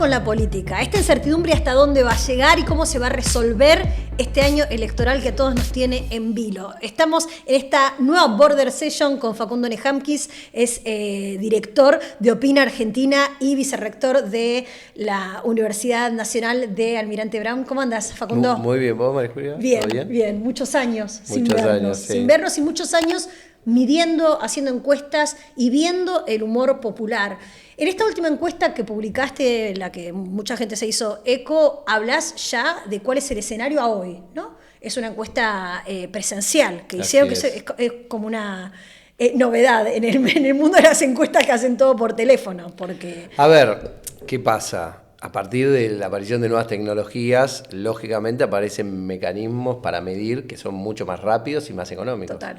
con la política? Esta incertidumbre hasta dónde va a llegar y cómo se va a resolver este año electoral que a todos nos tiene en vilo. Estamos en esta nueva Border Session con Facundo Nehamkis, es director de Opina Argentina y vicerrector de la Universidad Nacional de Almirante Brown. ¿Cómo andás, Facundo? Muy bien, ¿vos, María Julia? Bien, bien, muchos años sin vernos. Sí. Sin vernos y muchos años midiendo, haciendo encuestas y viendo el humor popular. En esta última encuesta que publicaste, la que mucha gente se hizo eco, hablas ya de cuál es el escenario a hoy, ¿no? Es una encuesta presencial, que hicieron que es como una novedad en el mundo de las encuestas que hacen todo por teléfono. Porque... A ver, ¿qué pasa? A partir de la aparición de nuevas tecnologías, lógicamente aparecen mecanismos para medir que son mucho más rápidos y más económicos. Total.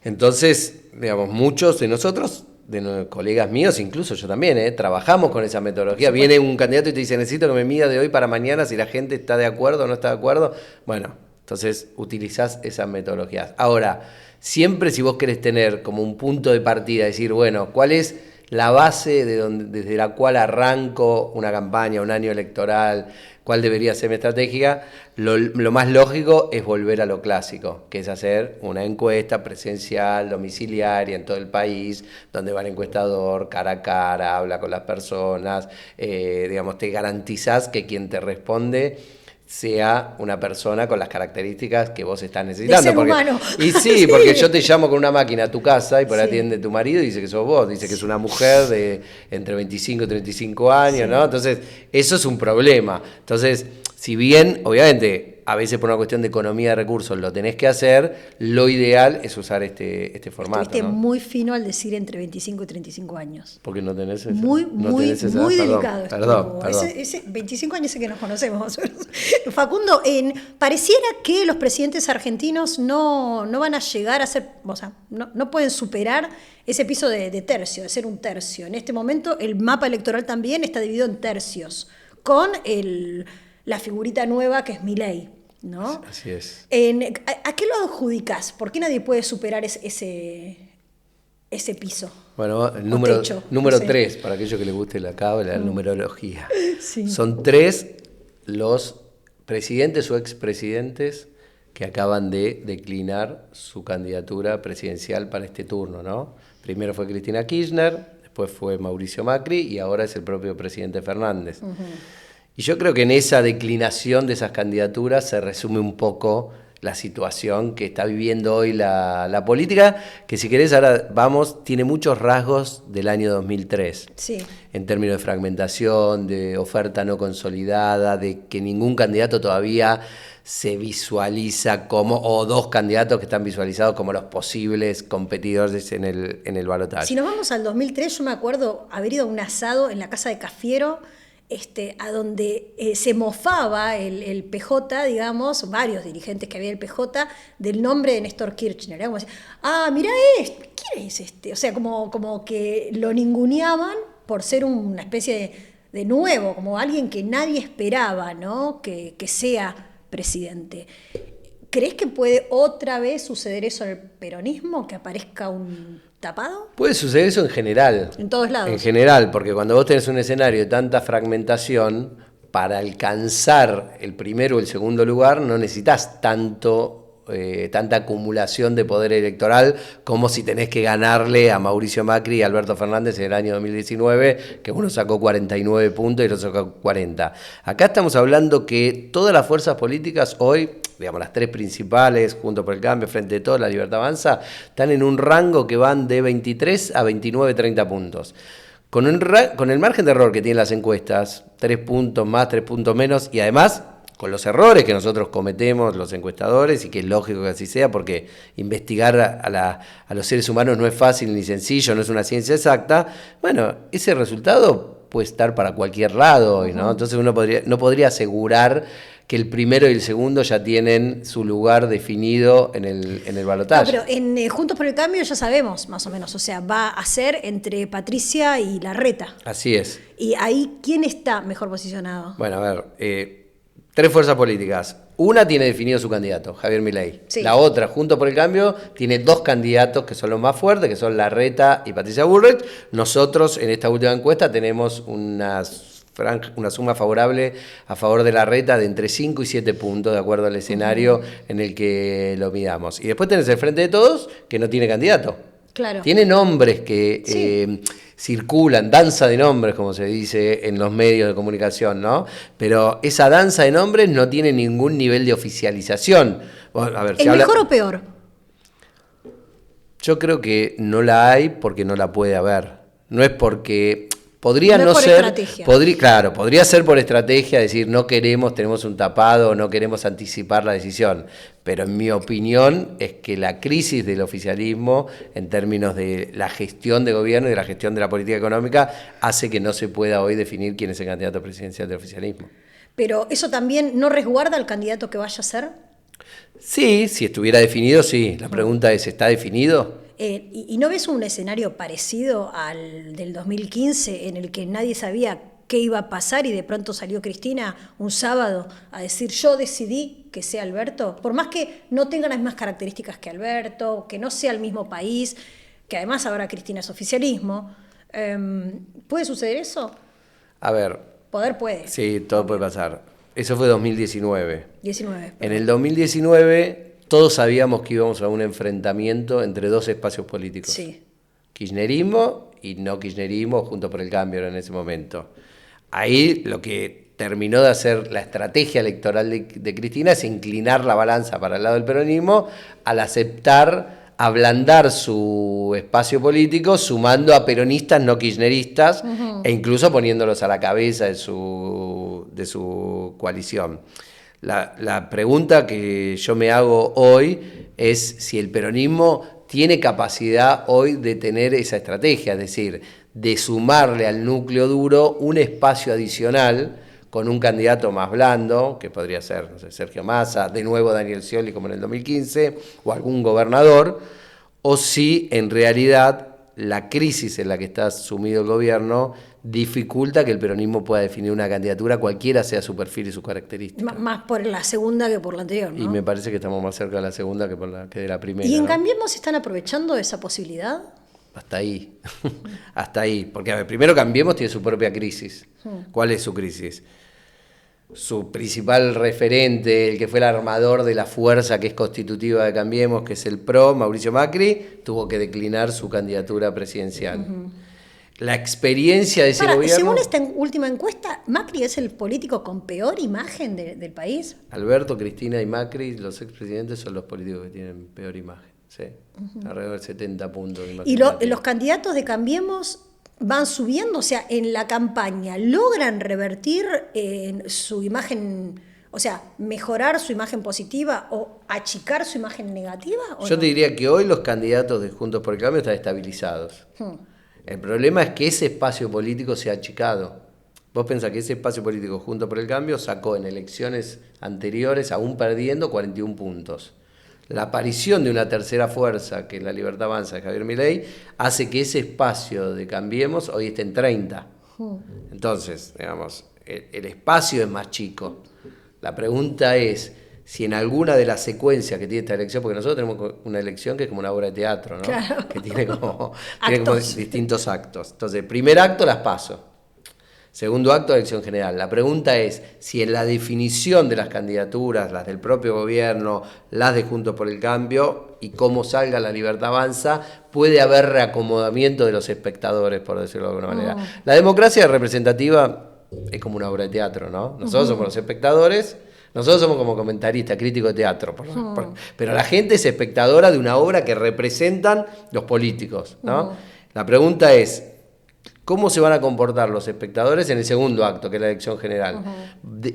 Entonces, digamos, muchos de nosotros, de colegas míos, incluso yo también, trabajamos con esa metodología. Viene un candidato y te dice, necesito que me mida de hoy para mañana si la gente está de acuerdo o no está de acuerdo. Bueno, entonces utilizás esas metodologías. Ahora, siempre si vos querés tener como un punto de partida, decir, bueno, ¿cuál es la base desde la cual arranco una campaña, un año electoral, cuál debería ser mi estrategia? Lo más lógico es volver a lo clásico, que es hacer una encuesta presencial, domiciliaria en todo el país, donde va el encuestador cara a cara, habla con las personas, digamos, te garantizás que quien te responde sea una persona con las características que vos estás necesitando. De ser humano. Y sí, porque yo te llamo con una máquina a tu casa y por ahí atiende tu marido y dice que sos vos, dice que es una mujer de entre 25 y 35 años, ¿no? Entonces, eso es un problema. Entonces, si bien, obviamente, a veces por una cuestión de economía de recursos lo tenés que hacer, lo ideal es usar este formato. Estuviste ¿no? muy fino al decir entre 25 y 35 años. Porque no tenés esa. Muy delicado. Perdón. Ese 25 años es que nos conocemos. Facundo, pareciera que los presidentes argentinos no van a llegar a ser, o sea, no pueden superar ese piso de tercio, de ser un tercio. En este momento el mapa electoral también está dividido en tercios, con la figurita nueva que es Milei, ¿no? Así es. ¿A qué lo adjudicás? ¿Por qué nadie puede superar ese piso? Bueno, el número 3, para aquellos que les guste la cábala, la numerología. Sí. Son 3 los presidentes o expresidentes que acaban de declinar su candidatura presidencial para este turno, ¿no? Primero fue Cristina Kirchner, después fue Mauricio Macri y ahora es el propio presidente Fernández. Uh-huh. Y yo creo que en esa declinación de esas candidaturas se resume un poco la situación que está viviendo hoy la política, que si querés ahora tiene muchos rasgos del año 2003. Sí. En términos de fragmentación, de oferta no consolidada, de que ningún candidato todavía se visualiza como, o dos candidatos que están visualizados como los posibles competidores en el balotaje. Si nos vamos al 2003, yo me acuerdo haber ido a un asado en la casa de Cafiero, a donde se mofaba el PJ, digamos, varios dirigentes que había del PJ, del nombre de Néstor Kirchner. Era como decir, mirá ¿quién es este? O sea, como que lo ninguneaban por ser una especie de nuevo, como alguien que nadie esperaba, ¿no? que sea presidente. ¿Crees que puede otra vez suceder eso en el peronismo, que aparezca un tapado? Puede suceder eso en general. En todos lados. En general, porque cuando vos tenés un escenario de tanta fragmentación, para alcanzar el primero o el segundo lugar no necesitas tanta acumulación de poder electoral como si tenés que ganarle a Mauricio Macri y a Alberto Fernández en el año 2019, que uno sacó 49 puntos y el otro sacó 40. Acá estamos hablando que todas las fuerzas políticas hoy, digamos las 3 principales, Juntos por el Cambio, Frente de Todos, La Libertad Avanza, están en un rango que van de 23 a 29, 30 puntos. Con el margen de error que tienen las encuestas, 3 puntos más, 3 puntos menos, y además con los errores que nosotros cometemos los encuestadores, y que es lógico que así sea, porque investigar a los seres humanos no es fácil ni sencillo, no es una ciencia exacta, bueno, ese resultado puede estar para cualquier lado hoy, ¿no? Entonces uno no podría asegurar que el primero y el segundo ya tienen su lugar definido en el balotaje. No, pero en Juntos por el Cambio ya sabemos, más o menos, o sea, va a ser entre Patricia y Larreta. Así es. Y ahí, ¿quién está mejor posicionado? Bueno, a ver, 3 fuerzas políticas. Una tiene definido su candidato, Javier Milei. Sí. La otra, Juntos por el Cambio, tiene 2 candidatos que son los más fuertes, que son Larreta y Patricia Bullrich. Nosotros, en esta última encuesta, tenemos unas una suma favorable a favor de Larreta de entre 5 y 7 puntos, de acuerdo al escenario en el que lo midamos. Y después tenés el Frente de Todos, que no tiene candidato. Claro. Tiene nombres que circulan, danza de nombres, como se dice en los medios de comunicación, ¿no? Pero esa danza de nombres no tiene ningún nivel de oficialización. A ver, ¿El mejor o peor? Yo creo que no la hay porque no la puede haber. No es porque... Podría no ser, estrategia. Claro, podría ser por estrategia, decir, no queremos, tenemos un tapado, no queremos anticipar la decisión. Pero en mi opinión es que la crisis del oficialismo, en términos de la gestión de gobierno y de la gestión de la política económica, hace que no se pueda hoy definir quién es el candidato presidencial del oficialismo. Pero ¿eso también no resguarda al candidato que vaya a ser? Sí, si estuviera definido, sí. La pregunta es, ¿está definido? ¿Y no ves un escenario parecido al del 2015 en el que nadie sabía qué iba a pasar y de pronto salió Cristina un sábado a decir yo decidí que sea Alberto? Por más que no tenga las mismas características que Alberto, que no sea el mismo país, que además ahora Cristina es oficialismo, ¿puede suceder eso? A ver. Poder puede. Sí, todo puede pasar. Eso fue 2019. 19. En el 2019... Todos sabíamos que íbamos a un enfrentamiento entre dos espacios políticos. Sí. Kirchnerismo y no kirchnerismo, Juntos por el Cambio en ese momento. Ahí lo que terminó de hacer la estrategia electoral de Cristina es inclinar la balanza para el lado del peronismo al aceptar ablandar su espacio político sumando a peronistas no kirchneristas e incluso poniéndolos a la cabeza de su coalición. La pregunta que yo me hago hoy es si el peronismo tiene capacidad hoy de tener esa estrategia, es decir, de sumarle al núcleo duro un espacio adicional con un candidato más blando, que podría ser, no sé, Sergio Massa, de nuevo Daniel Scioli como en el 2015, o algún gobernador, o si en realidad la crisis en la que está sumido el gobierno dificulta que el peronismo pueda definir una candidatura, cualquiera sea su perfil y sus características. Más por la segunda que por la anterior, ¿no? Y me parece que estamos más cerca de la segunda que de la primera. ¿Y en ¿no? Cambiemos están aprovechando esa posibilidad? Hasta ahí, hasta ahí. Porque, a ver, primero Cambiemos tiene su propia crisis. ¿Cuál es su crisis? Su principal referente, el que fue el armador de la fuerza que es constitutiva de Cambiemos, que es el PRO, Mauricio Macri, tuvo que declinar su candidatura presidencial. La experiencia de ese gobierno... Según esta última encuesta, ¿Macri es el político con peor imagen del país? Alberto, Cristina y Macri, los expresidentes, son los políticos que tienen peor imagen. Sí. Alrededor de 70 puntos. ¿Y los candidatos de Cambiemos van subiendo? O sea, en la campaña, ¿logran revertir su imagen, o sea, mejorar su imagen positiva o achicar su imagen negativa? Yo te diría que hoy los candidatos de Juntos por el Cambio están estabilizados. El problema es que ese espacio político se ha achicado. Vos pensás que ese espacio político Juntos por el Cambio sacó en elecciones anteriores, aún perdiendo, 41 puntos. La aparición de una tercera fuerza, que es la Libertad Avanza de Javier Milei, hace que ese espacio de Cambiemos hoy esté en 30. Entonces, digamos, el espacio es más chico. La pregunta es si en alguna de las secuencias que tiene esta elección, porque nosotros tenemos una elección que es como una obra de teatro, ¿no? Claro. Que tiene como distintos actos. Entonces, primer acto, las PASO. Segundo acto, elección general. La pregunta es si en la definición de las candidaturas, las del propio gobierno, las de Juntos por el Cambio, y cómo salga la Libertad Avanza, puede haber reacomodamiento de los espectadores, por decirlo de alguna manera. La democracia representativa es como una obra de teatro, ¿no? Nosotros somos los espectadores. Nosotros somos como comentaristas, críticos de teatro, pero la gente es espectadora de una obra que representan los políticos, ¿no? La pregunta es, ¿cómo se van a comportar los espectadores en el segundo acto, que es la elección general?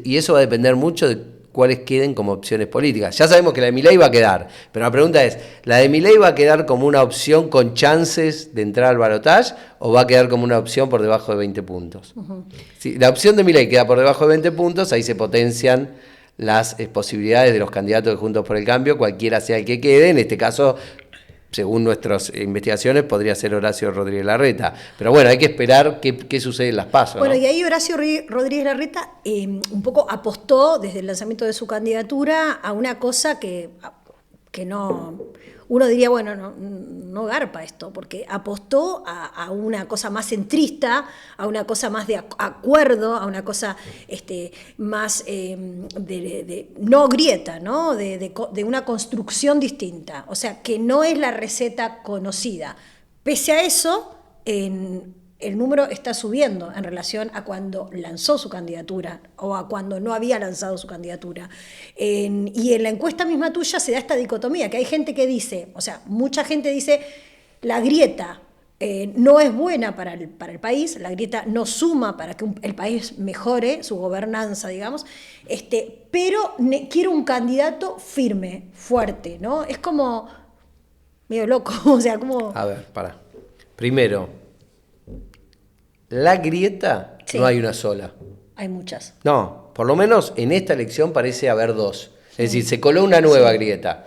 Y eso va a depender mucho de cuáles queden como opciones políticas. Ya sabemos que la de Milei va a quedar, pero la pregunta es, ¿la de Milei va a quedar como una opción con chances de entrar al balotaje o va a quedar como una opción por debajo de 20 puntos? Si la opción de Milei queda por debajo de 20 puntos, ahí se potencian las posibilidades de los candidatos de Juntos por el Cambio, cualquiera sea el que quede. En este caso, según nuestras investigaciones, podría ser Horacio Rodríguez Larreta. Pero bueno, hay que esperar qué sucede en las PASO. Bueno, ¿no? Y ahí Horacio Rodríguez Larreta un poco apostó desde el lanzamiento de su candidatura a una cosa que que no... Uno diría, bueno, no garpa esto, porque apostó a una cosa más centrista, a una cosa más de acuerdo, a una cosa más no grieta, ¿no? De una construcción distinta. O sea, que no es la receta conocida. Pese a eso, el número está subiendo en relación a cuando lanzó su candidatura o a cuando no había lanzado su candidatura. Y en la encuesta misma tuya se da esta dicotomía, que hay gente que dice, o sea, mucha gente dice, la grieta no es buena para el país, la grieta no suma para que el país mejore su gobernanza, digamos, pero quiero un candidato firme, fuerte, ¿no? Es como medio loco, o sea, como... A ver, pará. Primero, la grieta Sí. no hay una sola. Hay muchas. No, por lo menos en esta elección parece haber dos. Es decir, se coló una nueva grieta.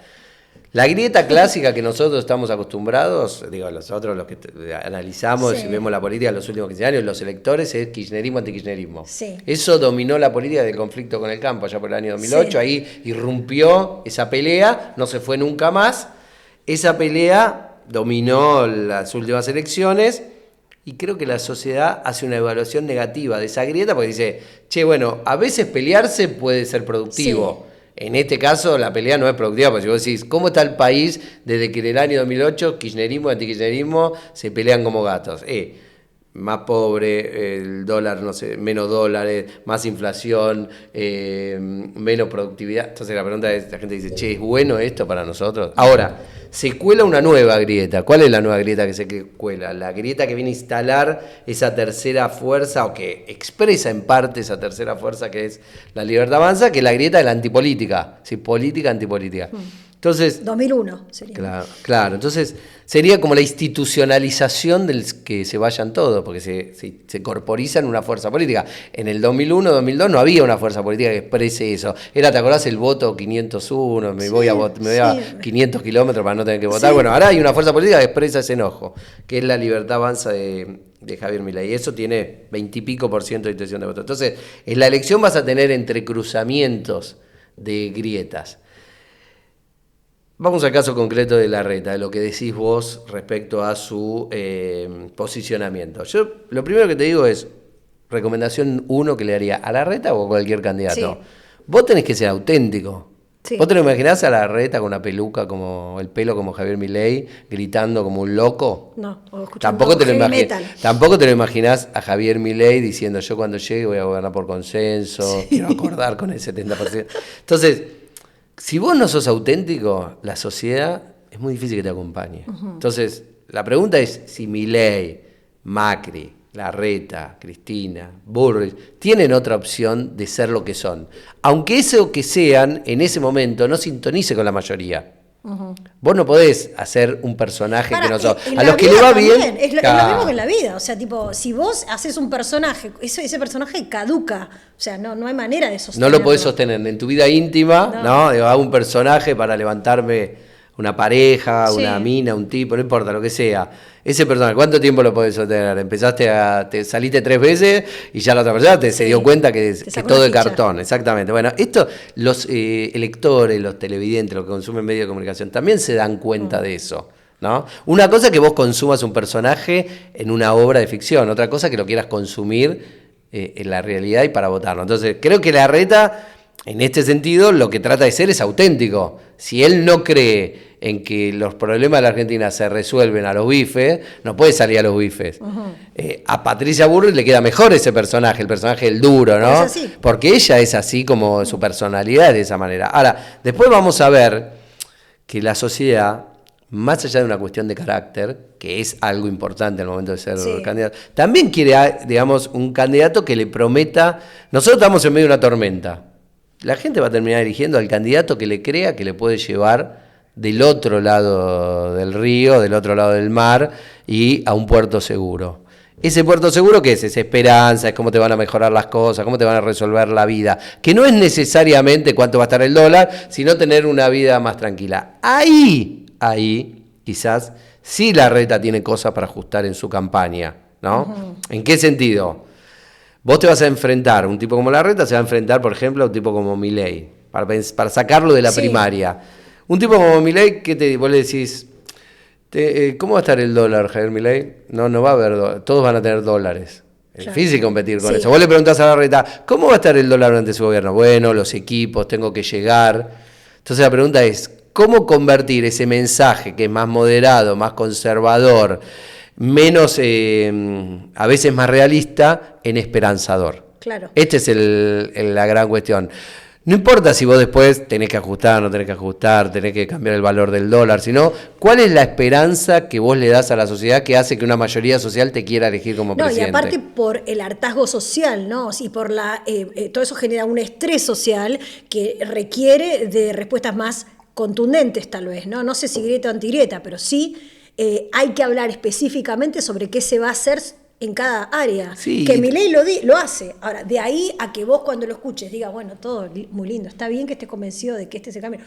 La grieta clásica que nosotros estamos acostumbrados, digo, nosotros los que analizamos Sí. y vemos la política de los últimos 15 años, los electores, es kirchnerismo, antikirchnerismo. Sí. Eso dominó la política del conflicto con el campo allá por el año 2008. Sí. Ahí irrumpió esa pelea, no se fue nunca más. Esa pelea dominó las últimas elecciones. Y creo que la sociedad hace una evaluación negativa de esa grieta porque dice, che, bueno, a veces pelearse puede ser productivo. Sí. En este caso la pelea no es productiva, porque si vos decís, ¿cómo está el país desde que en el año 2008 kirchnerismo y antikirchnerismo se pelean como gatos? Más pobre, el dólar, no sé, menos dólares, más inflación, menos productividad. Entonces la pregunta es, la gente dice, che, ¿es bueno esto para nosotros? Ahora, se cuela una nueva grieta. ¿Cuál es la nueva grieta que se cuela? La grieta que viene a instalar esa tercera fuerza, o que expresa en parte esa tercera fuerza que es la Libertad Avanza, que es la grieta de la antipolítica. Sí, política, antipolítica. Entonces, 2001 sería. Claro, entonces sería como la institucionalización del que se vayan todos, porque se corporiza en una fuerza política. En el 2001, 2002 no había una fuerza política que exprese eso. Era, ¿te acordás el voto 501? Me voy a 500 kilómetros para no tener que votar. Sí. Bueno, ahora hay una fuerza política que expresa ese enojo, que es la Libertad Avanza de Javier Milei. Y eso tiene 20 y pico % de intención de voto. Entonces, en la elección vas a tener entrecruzamientos de grietas. Vamos al caso concreto de Larreta, de lo que decís vos respecto a su posicionamiento. Yo lo primero que te digo es, recomendación 1 que le haría a Larreta o a cualquier candidato. Sí. Vos tenés que ser auténtico. Sí. ¿Vos te lo imaginás a Larreta con una peluca, como el pelo como Javier Milei, gritando como un loco? No, o escuchando Tampoco te heavy lo imaginás a Javier Milei diciendo, yo cuando llegue voy a gobernar por consenso, quiero acordar con el 70%. Entonces, si vos no sos auténtico, la sociedad es muy difícil que te acompañe. Entonces, la pregunta es si Milei, Macri, Larreta, Cristina, Bullrich tienen otra opción de ser lo que son. Aunque eso que sean, en ese momento, no sintonice con la mayoría. Vos no podés hacer un personaje que no sos. A los que le va bien... Es lo mismo que en la vida. O sea, tipo, si vos haces un personaje, ese personaje caduca. O sea, no hay manera de sostenerlo. No lo podés sostener en tu vida íntima, ¿no? Digo, hago un personaje para levantarme una pareja, una mina, un tipo, no importa, lo que sea. Ese personaje, ¿cuánto tiempo lo podés sostener? Saliste 3 veces y ya la otra persona se dio cuenta que todo es cartón. Exactamente. Bueno, esto, los electores, los televidentes, los que consumen medios de comunicación, también se dan cuenta de eso, ¿no? Una cosa es que vos consumas un personaje en una obra de ficción, otra cosa es que lo quieras consumir en la realidad y para votarlo. Entonces, creo que Larreta, en este sentido, lo que trata de ser es auténtico. Si él no cree en que los problemas de la Argentina se resuelven a los bifes, no puede salir a los bifes. A Patricia Bullrich le queda mejor ese personaje, el personaje del duro, ¿no? Es así. Porque ella es así, como su personalidad es de esa manera. Ahora, después vamos a ver que la sociedad, más allá de una cuestión de carácter, que es algo importante al momento de ser candidato, también quiere, digamos, un candidato que le prometa. Nosotros estamos en medio de una tormenta. La gente va a terminar eligiendo al candidato que le crea que le puede llevar del otro lado del río, del otro lado del mar y a un puerto seguro. Ese puerto seguro, ¿qué es? Es esperanza, es cómo te van a mejorar las cosas, cómo te van a resolver la vida. Que no es necesariamente cuánto va a estar el dólar, sino tener una vida más tranquila. Ahí, quizás, sí Larreta tiene cosas para ajustar en su campaña, ¿no? ¿En qué sentido? Vos te vas a enfrentar, un tipo como Larreta se va a enfrentar, por ejemplo, a un tipo como Milei, para sacarlo de la primaria. Un tipo como Milei, vos le decís, ¿cómo va a estar el dólar, Javier Milei? No va a haber dólar, todos van a tener dólares. Es difícil competir con eso. Vos le preguntás a la reta, ¿cómo va a estar el dólar durante su gobierno? Bueno, los equipos, tengo que llegar. Entonces la pregunta es, ¿cómo convertir ese mensaje que es más moderado, más conservador, menos, a veces más realista, en esperanzador? Claro. Esta es la gran cuestión. No importa si vos después tenés que ajustar, no tenés que ajustar, tenés que cambiar el valor del dólar, sino cuál es la esperanza que vos le das a la sociedad que hace que una mayoría social te quiera elegir como presidente. Y aparte por el hartazgo social, ¿no? Y por todo eso genera un estrés social que requiere de respuestas más contundentes, tal vez, ¿no? No sé si grieta o antigrieta, pero sí hay que hablar específicamente sobre qué se va a hacer en cada área, sí. Que Milei lo hace. Ahora, de ahí a que vos cuando lo escuches digas, bueno, todo muy lindo, está bien que estés convencido de que este es el cambio,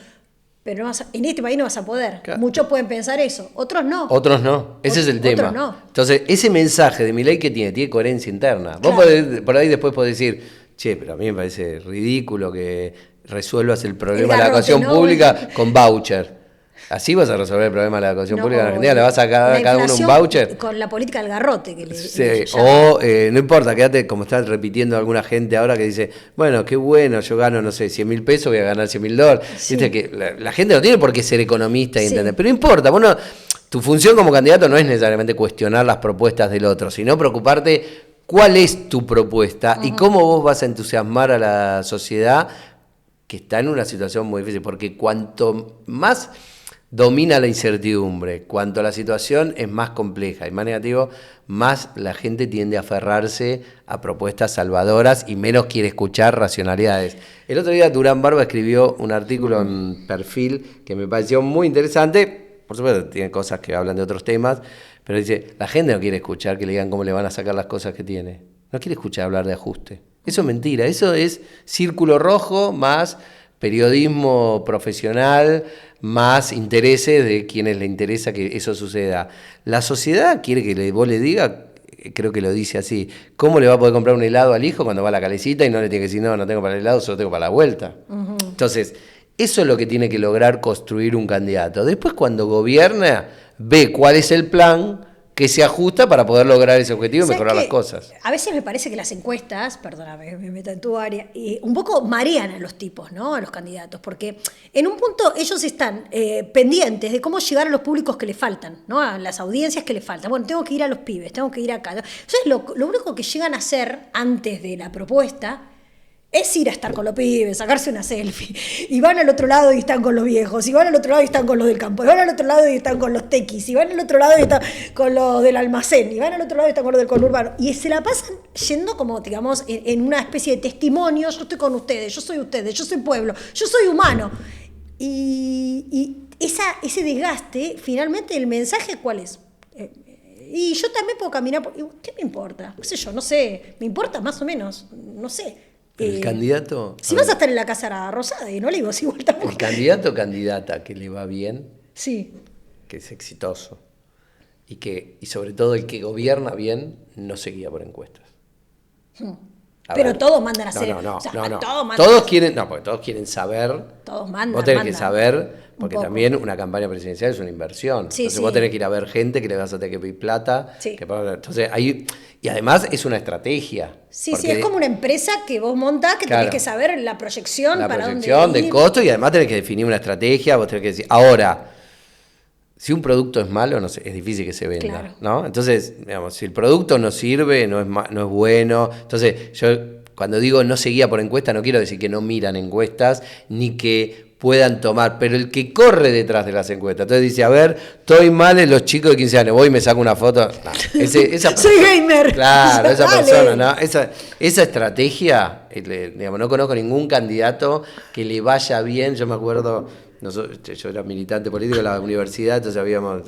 pero en este país no vas a poder. Claro. Muchos pueden pensar eso, otros no. Otros no, ese es el tema. No. Entonces, ese mensaje de Milei que tiene coherencia interna. Claro. Vos por ahí después podés decir, pero a mí me parece ridículo que resuelvas el problema de la educación pública con voucher. ¿Así vas a resolver el problema de la educación pública en Argentina? ¿Le vas a dar a cada uno un voucher? Con la política del garrote que no importa, quédate como está repitiendo alguna gente ahora que dice, bueno, qué bueno, yo gano, no sé, 100.000 pesos, voy a ganar 100.000 dólares. Sí. Viste que la gente no tiene por qué ser economista y entender, pero no importa, tu función como candidato no es necesariamente cuestionar las propuestas del otro, sino preocuparte cuál es tu propuesta y cómo vos vas a entusiasmar a la sociedad que está en una situación muy difícil, porque cuanto más domina la incertidumbre, cuanto la situación es más compleja y más negativo, más la gente tiende a aferrarse a propuestas salvadoras y menos quiere escuchar racionalidades. El otro día Durán Barba escribió un artículo en Perfil que me pareció muy interesante, por supuesto tiene cosas que hablan de otros temas, pero dice, la gente no quiere escuchar que le digan cómo le van a sacar las cosas que tiene, no quiere escuchar hablar de ajuste. Eso es mentira, eso es círculo rojo más periodismo profesional, más intereses de quienes le interesa que eso suceda. La sociedad quiere que vos le diga, creo que lo dice así, ¿cómo le va a poder comprar un helado al hijo cuando va a la calecita y no le tiene que decir, no tengo para el helado, solo tengo para la vuelta? Uh-huh. Entonces, eso es lo que tiene que lograr construir un candidato. Después, cuando gobierna, ve cuál es el plan que se ajusta para poder lograr ese objetivo y mejorar las cosas. A veces me parece que las encuestas, perdóname, me meto en tu área, un poco marean a los tipos, ¿no? A los candidatos, porque en un punto ellos están pendientes de cómo llegar a los públicos que les faltan, ¿no? A las audiencias que les faltan. Bueno, tengo que ir a los pibes, tengo que ir acá. Entonces, lo único que llegan a hacer antes de la propuesta es ir a estar con los pibes, sacarse una selfie. Y van al otro lado y están con los viejos. Y van al otro lado y están con los del campo. Y van al otro lado y están con los tequis. Y van al otro lado y están con los del almacén. Y van al otro lado y están con los del conurbano. Y se la pasan yendo como, digamos, en una especie de testimonio. Yo estoy con ustedes, yo soy ustedes, yo soy pueblo, yo soy humano. Y ese desgaste, finalmente, el mensaje, ¿cuál es? Y yo también puedo caminar. ¿Qué me importa? ¿Qué sé yo? No sé. Me importa más o menos. No sé. El candidato... Si vas a estar en la Casa Rosada y no le digo si igual tampoco. El candidato o candidata que le va bien, sí, que es exitoso, y sobre todo el que gobierna bien, no se guía por encuestas. Pero todos mandan a hacer... No. Todos quieren saber... Todos mandan. Vos tenés que saber, porque también una campaña presidencial es una inversión. Sí, entonces vos tenés que ir a ver gente que le vas a tener que pedir plata. Sí. Entonces ahí... Y además es una estrategia. Sí, es como una empresa que vos montás, que tenés que saber la proyección para dónde ir. La proyección del costo, y además tenés que definir una estrategia, vos tenés que decir, ahora, si un producto es malo, no sé, es difícil que se venda, claro. ¿No? Entonces, digamos, si el producto no sirve, no es bueno, entonces yo cuando digo no se guía por encuestas, no quiero decir que no miran encuestas, ni que puedan tomar, pero el que corre detrás de las encuestas. Entonces dice, a ver, estoy mal en los chicos de 15 años, voy y me saco una foto. No, soy gamer. Claro, esa persona, ¿no? Esa estrategia, digamos, no conozco ningún candidato que le vaya bien. Yo me acuerdo, yo era militante político de la universidad, entonces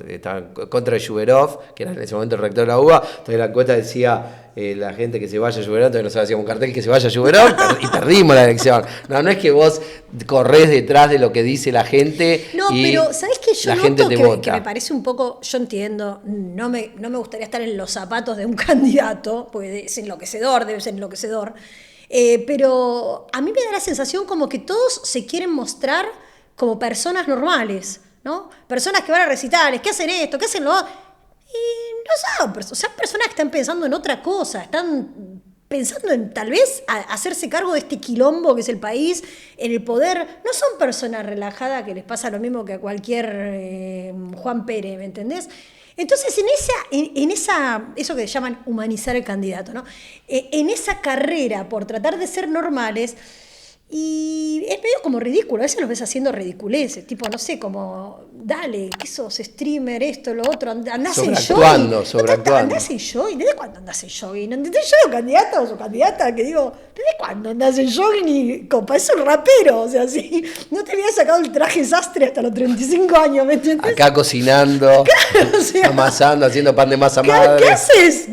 estaba contra de Yuberov, que era en ese momento el rector de la UBA, entonces la encuesta decía, la gente que se vaya a Yuberov, entonces nosotros hacíamos un cartel que se vaya a Yuberov y perdimos la elección. No es que vos corres detrás de lo que dice la gente. No, pero ¿sabés qué? Yo noto que me parece un poco, yo entiendo, no me gustaría estar en los zapatos de un candidato, porque es enloquecedor, debe ser enloquecedor, pero a mí me da la sensación como que todos se quieren mostrar como personas normales, ¿no? Personas que van a recitales, que hacen esto, que hacen lo otro. Y no son personas que están pensando en otra cosa, están pensando en tal vez hacerse cargo de este quilombo que es el país, en el poder. No son personas relajadas que les pasa lo mismo que a cualquier Juan Pérez, ¿me entendés? Entonces, en esa eso que llaman humanizar el candidato, ¿no? En esa carrera por tratar de ser normales, y es medio como ridículo, a veces los ves haciendo ridiculeces, tipo, no sé, como, dale, ¿qué sos? Streamer, esto, lo otro, andás en jogging. Sobreactuando. Andás en jogging, ¿desde cuándo andás en jogging? ¿Entendés? Yo, candidatos o candidata, que digo, ¿desde cuándo andás en jogging? Y compa, es un rapero, o sea, sí, no te había sacado el traje sastre hasta los 35 años, ¿me entendés? Acá cocinando, claro, o sea, amasando, haciendo pan de masa madre. ¿Qué haces?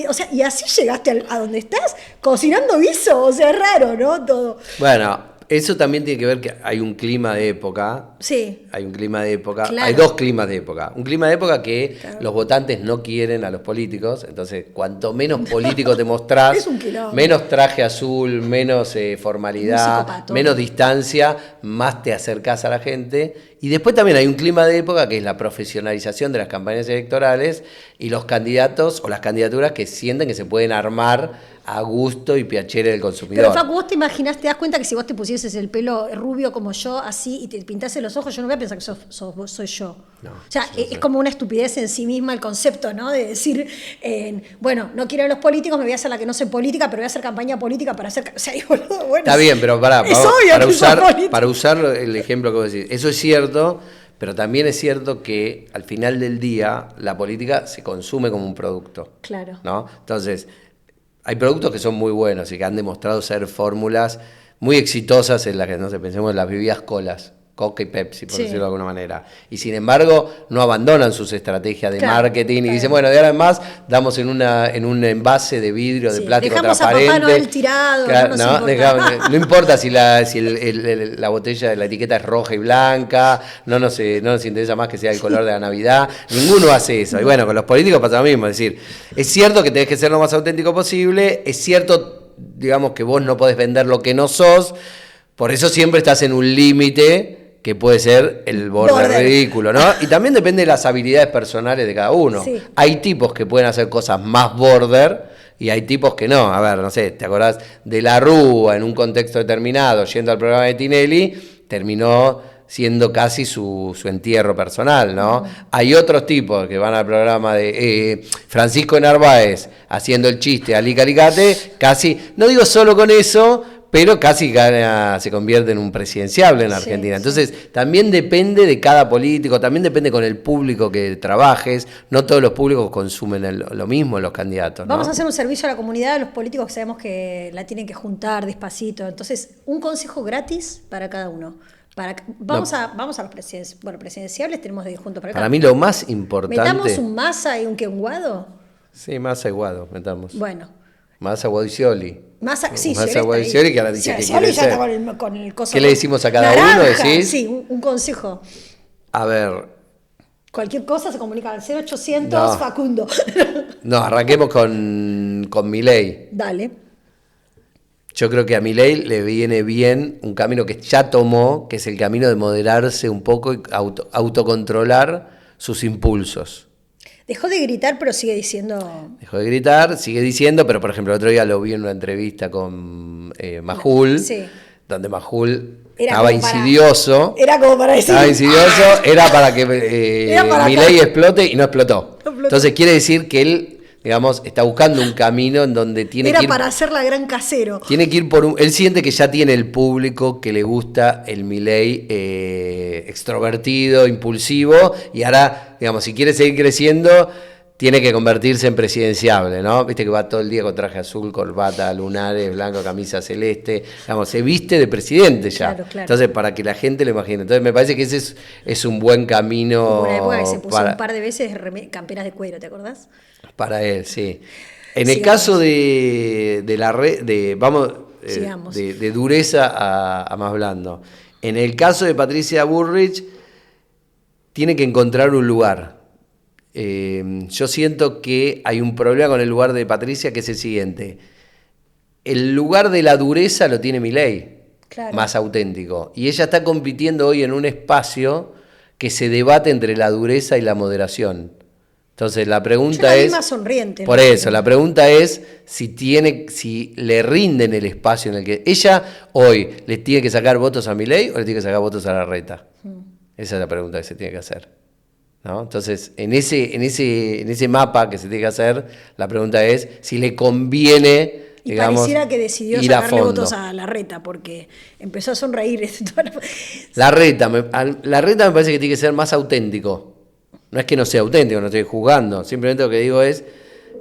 O sea, y así llegaste a donde estás, cocinando guiso, o sea, es raro, ¿no? Todo. Bueno, eso también tiene que ver que hay un clima de época. Sí. Hay un clima de época. Claro. Hay dos climas de época. Un clima de época que claro, los votantes no quieren a los políticos. Entonces, cuanto menos político te mostrás, es un menos traje azul, menos formalidad, menos distancia, más te acercás a la gente. Y después también hay un clima de época que es la profesionalización de las campañas electorales y los candidatos o las candidaturas que sienten que se pueden armar a gusto y piacere del consumidor. Pero Facu, vos te imaginás, te das cuenta que si vos te pusieses el pelo rubio como yo, así, y te pintases los ojos, yo no voy a pensar que soy yo. No, o sea, es como una estupidez en sí misma el concepto, ¿no? De decir, bueno, no quiero a los políticos, me voy a hacer la que no soy política, pero voy a hacer campaña política para hacer... O sea, digo, bueno, está bien, pero para usar el ejemplo que vos decís, eso es cierto, pero también es cierto que al final del día la política se consume como un producto. Claro. ¿No? Entonces, hay productos que son muy buenos y que han demostrado ser fórmulas muy exitosas en las que, no sé, pensemos en las bebidas colas, Coca y Pepsi, por decirlo de alguna manera. Y sin embargo, no abandonan sus estrategias de marketing y dicen, bueno, de ahora en más, damos en un envase de vidrio, de plástico dejamos transparente. A Papá Noel tirado, claro, no importa si la botella de la etiqueta es roja y blanca, no nos interesa más que sea el color de la Navidad. Ninguno hace eso. Y bueno, con los políticos pasa lo mismo. Es decir, es cierto que tenés que ser lo más auténtico posible, es cierto, digamos, que vos no podés vender lo que no sos, por eso siempre estás en un límite que puede ser el borde ridículo, ¿no? Y también depende de las habilidades personales de cada uno. Sí. Hay tipos que pueden hacer cosas más border y hay tipos que no. A ver, no sé, ¿te acordás de La Rúa en un contexto determinado, yendo al programa de Tinelli? Terminó siendo casi su entierro personal, ¿no? Hay otros tipos que van al programa de Francisco Narváez haciendo el chiste al Alicate, casi, no digo solo con eso, pero casi se convierte en un presidenciable en Argentina. Entonces, también depende de cada político, también depende con el público que trabajes. No todos los públicos consumen lo mismo, los candidatos, ¿no? Vamos a hacer un servicio a la comunidad, a los políticos que sabemos que la tienen que juntar despacito. Entonces, un consejo gratis para cada uno. Vamos a los presidenciables, tenemos de ir juntos para acá. Para mí lo más importante... ¿Metamos un Massa y un Guado? Sí, Massa y Guado, metamos. Bueno. Massa, Guado y Scioli. Massa Guado y Scioli, que ahora dice que quiere ser. Con el coso. ¿Qué le decimos a cada naranja, uno? ¿Decís? Sí, un consejo. A ver... Cualquier cosa se comunica al 0800 Facundo. No, arranquemos con Milei. Dale. Yo creo que a Milei le viene bien un camino que ya tomó, que es el camino de moderarse un poco y autocontrolar sus impulsos. Dejó de gritar, pero sigue diciendo... Dejó de gritar, sigue diciendo, pero por ejemplo el otro día lo vi en una entrevista con Majul, donde Majul estaba insidioso. Era como para decir... Estaba insidioso, era para que Milei explote y no explotó. Entonces quiere decir que él... digamos, está buscando un camino en donde tiene que ir... Era para hacer la gran casero. Tiene que ir por él siente que ya tiene el público que le gusta el Milei extrovertido, impulsivo, y ahora, digamos, si quiere seguir creciendo, tiene que convertirse en presidenciable, ¿no? Viste que va todo el día con traje azul, corbata, lunares, blanco, camisa celeste, digamos, se viste de presidente ya. Claro. Entonces, para que la gente lo imagine. Entonces, me parece que ese es un buen camino. Una época que se puso un par de veces camperas de cuero, ¿te acordás? Para él, sí. En el caso de la red, de dureza a más blando. En el caso de Patricia Bullrich, tiene que encontrar un lugar. Yo siento que hay un problema con el lugar de Patricia, que es el siguiente. El lugar de la dureza lo tiene Milei. Claro. más auténtico. Y ella está compitiendo hoy en un espacio que se debate entre la dureza y la moderación. Entonces la Yo pregunta la vi es, más sonriente. por ¿no? eso, la pregunta es si le rinden el espacio en el que ella hoy le tiene que sacar votos a Milei o le tiene que sacar votos a Larreta. Esa es la pregunta que se tiene que hacer, ¿no? Entonces, en ese mapa que se tiene que hacer, la pregunta es si le conviene, Y digamos, pareciera que decidió ir a sacarle fondo. votos a Larreta, porque empezó a sonreír. Larreta me parece que tiene que ser más auténtico. No es que no sea auténtico, no estoy jugando. Simplemente lo que digo es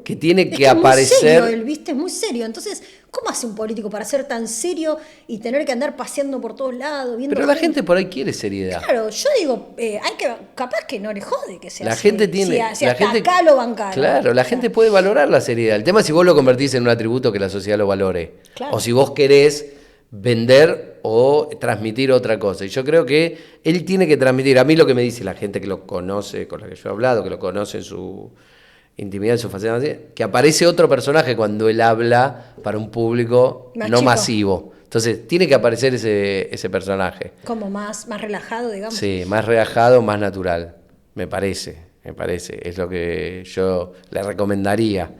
que tiene que es muy aparecer. serio, él, ¿viste? Es muy serio. Entonces, ¿cómo hace un político para ser tan serio y tener que andar paseando por todos lados, viendo Pero la gente por ahí quiere seriedad. Claro, yo digo, capaz que no le jode que sea La así. gente tiene. Si la hasta gente, acá lo bancaron. claro, la O sea, gente puede valorar la seriedad. El tema es si vos lo convertís en un atributo que la sociedad lo valore. Claro. O si vos querés vender o transmitir otra cosa. Y yo creo que él tiene que transmitir. A mí lo que me dice la gente que lo conoce, con la que yo he hablado, que lo conoce en su intimidad, en su faceta, que aparece otro personaje cuando él habla para un público Más no chico. masivo. Entonces, tiene que aparecer ese personaje. como más relajado, digamos. Sí, más relajado, más natural, me parece. Es lo que yo le recomendaría.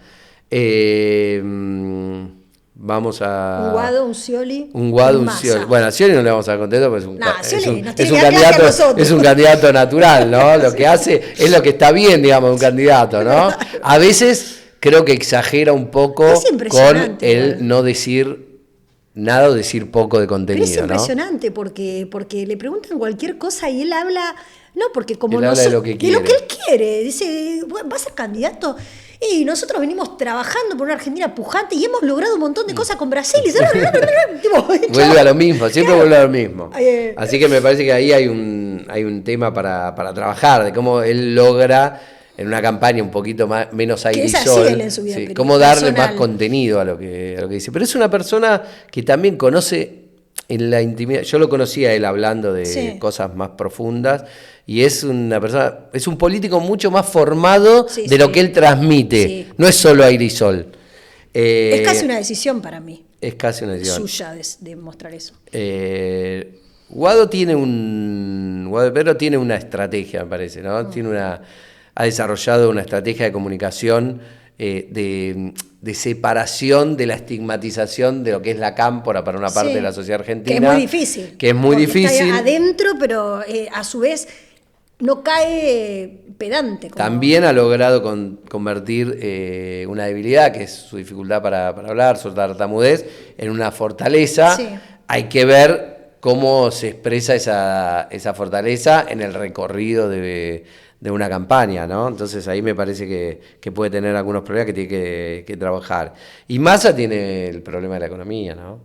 Vamos a... Un Guado, un Scioli. Un Guado, un Massa. Scioli. Bueno, a Scioli no le vamos a dar contento porque Scioli nos es tiene un que dar clase a candidato, nosotros. es un candidato natural, ¿no? Lo que hace es lo que está bien, digamos, de un candidato, ¿no? A veces creo que exagera un poco Es con impresionante, el igual. no decir nada o decir poco de Pero contenido, es ¿no? porque le preguntan cualquier cosa y él habla, no, porque como Él habla de lo que él quiere. quiere, dice, ¿va a ser candidato? Y nosotros venimos trabajando por una Argentina pujante y hemos logrado un montón de cosas con Brasil. Vuelve a lo mismo, siempre vuelve a lo mismo. Eh, Así que me parece que ahí hay un tema para trabajar, de cómo él logra en una campaña un poquito menos aire y es así sol, él en su vida cómo darle personal. más contenido a lo que dice. Pero es una persona que también conoce en la intimidad. Yo lo conocí a él hablando de Sí. cosas más profundas y es una persona, es un político mucho más formado Sí, de lo sí. que él transmite. Sí. No es solo aire y sol. Es casi una decisión para mí, Es casi una decisión. suya, de mostrar eso. Guado Pedro tiene una estrategia, me parece, ¿no? Ha desarrollado una estrategia de comunicación de separación de la estigmatización de lo que es la cámpora para una parte Sí. de la sociedad argentina. Que es muy difícil. Que es muy porque difícil. Está adentro, pero a su vez no cae pedante. También ha logrado convertir una debilidad, que es su dificultad para hablar, su tartamudez, en una fortaleza. Sí. Hay que ver cómo se expresa esa fortaleza en el recorrido de una campaña, ¿no? Entonces ahí me parece que puede tener algunos problemas que tiene que trabajar. Y Massa tiene el problema de la economía, ¿no?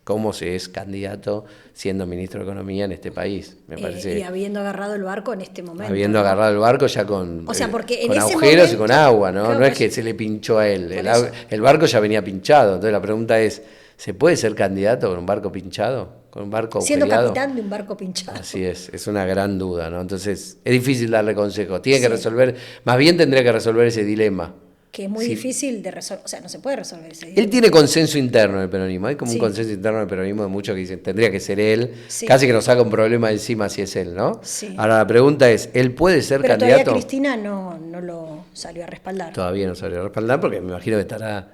Cómo se es candidato siendo ministro de Economía en este país, me parece. Y habiendo agarrado el barco en este momento. Habiendo ¿no? agarrado el barco ya con, O sea, porque en con ese agujeros y momento- con agua, ¿no? Claro, No es pues- que se le pinchó a él. Por eso. El barco ya venía pinchado. Entonces la pregunta es, ¿se puede ser candidato con un barco pinchado? ¿Con un barco Siendo agujereado? capitán de un barco pinchado. Así es una gran duda, ¿no? Entonces es difícil darle consejo. Tiene que Sí. resolver, más bien tendría que resolver ese dilema. Que es muy Sí. difícil de resolver. O sea, no se puede resolver ese Él dilema. tiene consenso interno en el peronismo. Hay como Sí. un consenso interno en el peronismo de muchos que dicen, tendría que ser él. Sí. Casi que nos saca un problema de encima si es él, ¿no? Sí. Ahora la pregunta es, ¿él puede ser Pero candidato? todavía Cristina no lo salió a respaldar. Todavía no salió a respaldar porque me imagino que estará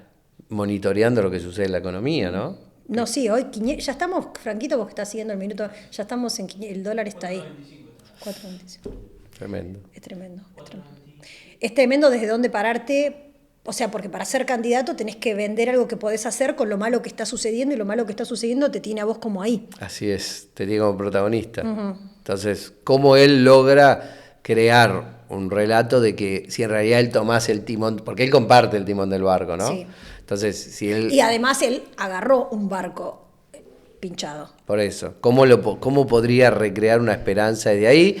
monitoreando lo que sucede en la economía, ¿no? No, sí, hoy ya estamos, Franquito, vos que estás siguiendo el minuto, ya estamos en el dólar está ahí. 4.25. Tremendo. Es tremendo, es tremendo. Es tremendo desde dónde pararte. O sea, porque para ser candidato tenés que vender algo que podés hacer con lo malo que está sucediendo y lo malo que está sucediendo te tiene a vos como ahí. Así es, te digo como protagonista. Entonces, ¿cómo él logra crear un relato de que si en realidad él tomase el timón, porque él comparte el timón del barco, ¿no? Sí. Entonces, si él... Y además él agarró un barco pinchado. Por eso, ¿cómo podría recrear una esperanza desde ahí?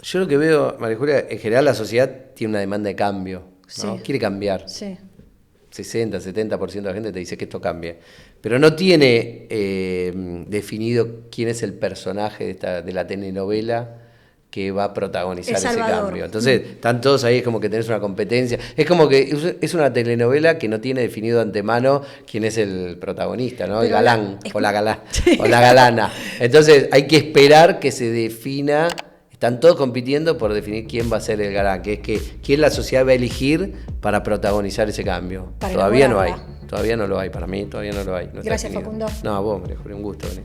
Yo lo que veo, María Julia, en general la sociedad tiene una demanda de cambio, ¿no? Sí. Quiere cambiar. Sí. 60, 70% de la gente te dice que esto cambie. Pero no tiene definido quién es el personaje de la telenovela que va a protagonizar El ese Salvador. cambio. Entonces, están todos ahí, es como que tenés una competencia. Es como que es una telenovela que no tiene definido de antemano quién es el protagonista, ¿no? El Pero galán o la galana. Entonces, hay que esperar que se defina. Están todos compitiendo por definir quién va a ser el galán, que es quién la sociedad va a elegir para protagonizar ese cambio. Para Todavía no hay. enamorarla. Todavía no lo hay, para mí todavía no lo hay. No está Gracias, definido. Facundo. No, a vos, María Julia, un gusto venir.